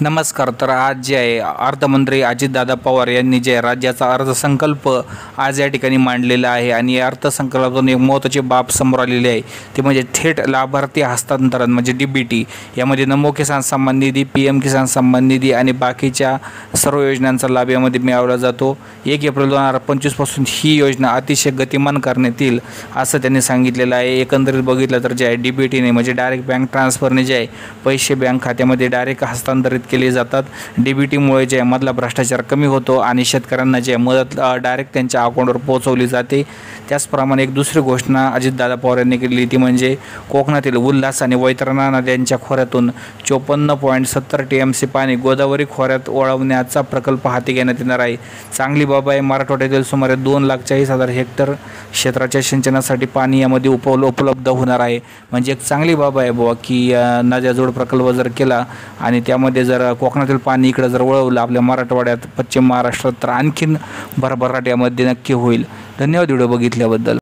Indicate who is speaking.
Speaker 1: नमस्कार. तर आज जे आहे अर्थमंत्री अजितदादा पवार यांनी जे राज्याचा अर्थसंकल्प आज या ठिकाणी मांडलेला आहे आणि या अर्थसंकल्पातून एक महत्त्वाची बाब समोर आलेली आहे ते म्हणजे थेट लाभार्थी हस्तांतरण म्हणजे DBT. यामध्ये नमो किसान सन्मान निधी, PM किसान सन्मान निधी आणि बाकीच्या सर्व योजनांचा लाभ यामध्ये मिळवला जातो. 1 एप्रिल 2025 पासून ही योजना अतिशय गतिमान करण्यात येईल असं त्यांनी सांगितलेलं आहे. एकंदरीत बघितलं तर जे आहे DBTने म्हणजे डायरेक्ट बँक ट्रान्सफरने जे आहे पैसे बँक खात्यामध्ये डायरेक्ट हस्तांतरित केले जातात. DBTमुळे जे मधला भ्रष्टाचार कमी होतो आणि शेतकऱ्यांना जे मदत डायरेक्ट त्यांच्या अकाउंटवर पोहोचवली जाते. त्याचप्रमाणे एक दुसरी घोषणा अजितदादा पवार यांनी केली ती म्हणजे कोकणातील उल्हास आणि वैतरणा नद्यांच्या खोऱ्यातून 54.70 TMC पाणी गोदावरी खोऱ्यात वळवण्याचा प्रकल्प हाती घेण्यात येणार आहे. चांगली बाब आहे. मराठवाड्यातील सुमारे 2,40,000 हेक्टर क्षेत्राच्या सिंचनासाठी पाणी यामध्ये उपलब्ध होणार आहे. म्हणजे एक चांगली बाब आहे बुवा की नद्याजोड प्रकल्प जर केला आणि त्यामध्ये जर कोकणातील पाणी इकडे जर वळवलं आपल्या मराठवाड्यात, पश्चिम महाराष्ट्रात तर आणखीन भरभराट यामध्ये नक्की होईल. धन्यवाद व्हिडिओ बघितल्याबद्दल.